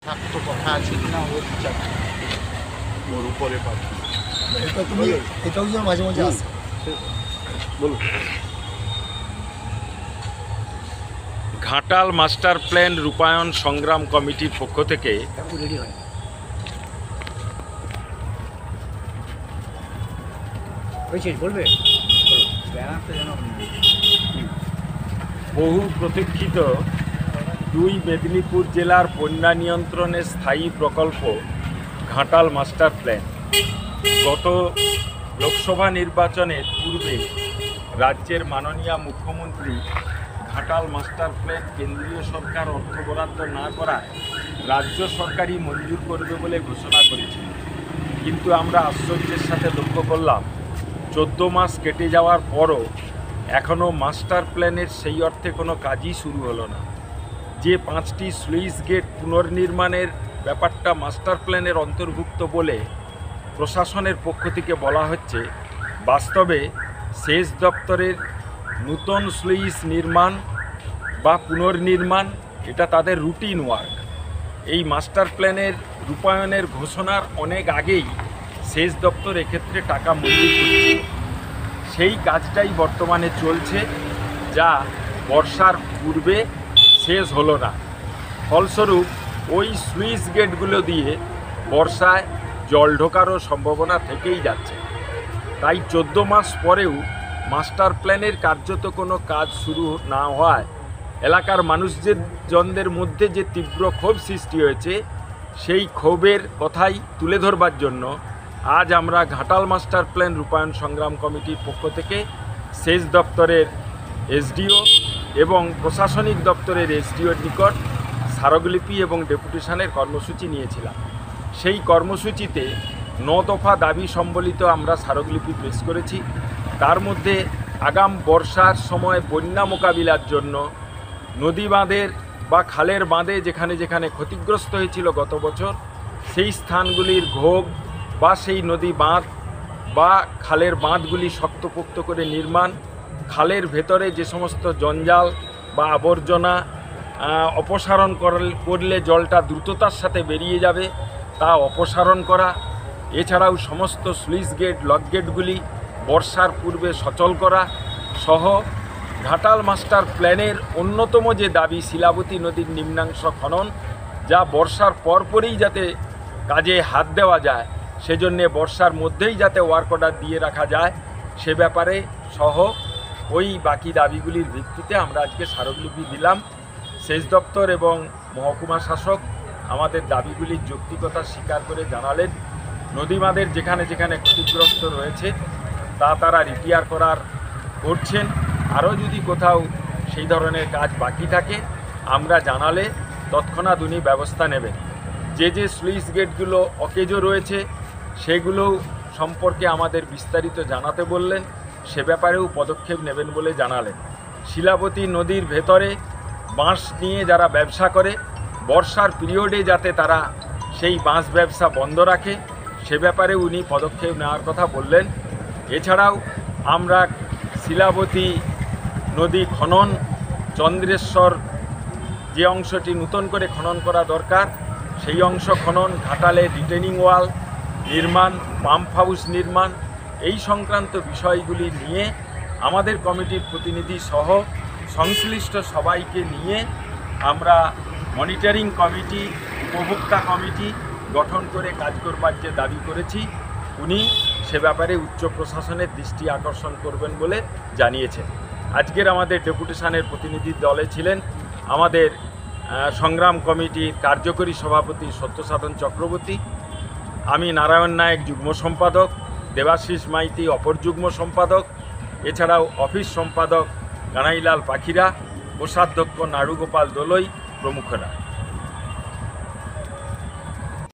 থাকতো কথা আছে কিনা ওর বিচার ওর উপরে পাচ্ছি এটাও যেন মাঝে মাঝে আসে। বলুন। ঘাটাল মাস্টার প্ল্যান রূপায়ণ সংগ্রাম কমিটির পক্ষ থেকে রেডি হয় বলবে বহু প্রতীক্ষিত 2 মেদিনীপুর জেলার বন্যা নিয়ন্ত্রণের স্থায়ী প্রকল্প ঘাটাল মাস্টার প্ল্যান গত লোকসভা নির্বাচনের পূর্বে রাজ্যের মাননীয় মুখ্যমন্ত্রী ঘাটাল মাস্টার প্ল্যান কেন্দ্রীয় সরকার অর্থ বরাদ্দ না করায় রাজ্য সরকারই মঞ্জুর করবে বলে ঘোষণা করেছিল। কিন্তু আমরা আশ্চর্যের সাথে লক্ষ্য করলাম 14 মাস কেটে যাওয়ার পরও এখনও মাস্টার প্ল্যানের সেই অর্থে কোনো কাজই শুরু হলো না। যে 5টি স্লুইস গেট পুনর্নির্মাণের ব্যাপারটা মাস্টার প্ল্যানের অন্তর্ভুক্ত বলে প্রশাসনের পক্ষ থেকে বলা হচ্ছে, বাস্তবে সেচ দপ্তরের নূতন স্লুইস নির্মাণ বা পুনর্নির্মাণ এটা তাদের রুটিন ওয়ার্ক। এই মাস্টার প্ল্যানের রূপায়ণের ঘোষণার অনেক আগেই সেচ দপ্তর এক্ষেত্রে টাকা মঞ্জুর করছে। সেই কাজটাই বর্তমানে চলছে, যা বর্ষার পূর্বে শেষ হলো না। ফলস্বরূপ ওই স্লুইস গেটগুলো দিয়ে বর্ষায় জল ঢোকারও সম্ভাবনা থেকেই যাচ্ছে। তাই 14 মাস পরেও মাস্টার প্ল্যানের কার্যত কোনো কাজ শুরু না হওয়ায় এলাকার মানুষজনদের মধ্যে যে তীব্র ক্ষোভ সৃষ্টি হয়েছে, সেই ক্ষোভের কথাই তুলে ধরবার জন্য আজ আমরা ঘাটাল মাস্টার প্ল্যান রূপায়ণ সংগ্রাম কমিটির পক্ষ থেকে সেচ দপ্তরের এসডিও এবং প্রশাসনিক দপ্তরের এসডিওর নিকট স্মারকলিপি এবং ডেপুটেশনের কর্মসূচি নিয়েছিলাম। সেই কর্মসূচিতে 9 দফা দাবি সম্বলিত আমরা স্মারকলিপি পেশ করেছি। তার মধ্যে আগাম বর্ষার সময় বন্যা মোকাবিলার জন্য নদী বাঁধের বা খালের বাঁধে যেখানে যেখানে ক্ষতিগ্রস্ত হয়েছিল গত বছর, সেই স্থানগুলির ঘোগ বা সেই নদী বাঁধ বা খালের বাঁধগুলি শক্তপোক্ত করে নির্মাণ, খালের ভেতরে যে সমস্ত জঞ্জাল বা আবর্জনা অপসারণ করলে জলটা দ্রুততার সাথে বেরিয়ে যাবে তা অপসারণ করা, এছাড়াও সমস্ত স্লুইস গেট লক গেটগুলি বর্ষার পূর্বে সচল করা সহ ঘাটাল মাস্টার প্ল্যানের অন্যতম যে দাবি শিলাবতী নদীর নিম্নাংশ খনন, যা বর্ষার পরপরই যাতে কাজে হাত দেওয়া যায়, সেজন্যে বর্ষার মধ্যেই যাতে ওয়ার্ক অর্ডার দিয়ে রাখা যায়, সে ব্যাপারে সহ ওই বাকি দাবিগুলির ভিত্তিতে আমরা আজকে স্মারকলিপি দিলাম। সেচ দপ্তর এবং মহকুমা শাসক আমাদের দাবিগুলির যৌক্তিকতা স্বীকার করে জানালেন, নদীবাঁধের যেখানে যেখানে ক্ষতিগ্রস্ত রয়েছে তা তারা রিপেয়ার করছেন। আরও যদি কোথাও সেই ধরনের কাজ বাকি থাকে আমরা জানালে তৎক্ষণাৎ উনি ব্যবস্থা নেবেন। যে যে স্লুইস গেটগুলো অকেজো রয়েছে সেগুলো সম্পর্কে আমাদের বিস্তারিত জানাতে বললেন, সে ব্যাপারেও পদক্ষেপ নেবেন বলে জানালেন। শিলাবতী নদীর ভেতরে বাঁশ নিয়ে যারা ব্যবসা করে, বর্ষার পিরিয়ডে যাতে তারা সেই বাঁশ ব্যবসা বন্ধ রাখে, সে ব্যাপারে উনি পদক্ষেপ নেওয়ার কথা বললেন। এছাড়াও আমরা শিলাবতী নদী খনন, চন্দ্রেশ্বর যে অংশটি নূতন করে খনন করা দরকার সেই অংশ খনন, ঘাটালে রিটেনিং ওয়াল নির্মাণ, পাম্প হাউস নির্মাণ, এই সংক্রান্ত বিষয়গুলি নিয়ে আমাদের কমিটির প্রতিনিধি সহ সংশ্লিষ্ট সবাইকে নিয়ে আমরা মনিটরিং কমিটি, উপভোক্তা কমিটি গঠন করে কাজ করবার যে দাবি করেছি, উনি সে ব্যাপারে উচ্চ প্রশাসনের দৃষ্টি আকর্ষণ করবেন বলে জানিয়েছেন। আজকের আমাদের ডেপুটেশনের প্রতিনিধি দলে ছিলেন আমাদের সংগ্রাম কমিটির কার্যকরী সভাপতি সত্যসাধন চক্রবর্তী, আমি নারায়ণ নায়েক যুগ্ম সম্পাদক, দেবাশিস মাইতি অপর যুগ্ম সম্পাদক, এছাড়াও অফিস সম্পাদক কানাইলাল পাখিরা, কোষাধ্যক্ষ নাড়ুগোপাল দোলই প্রমুখরা।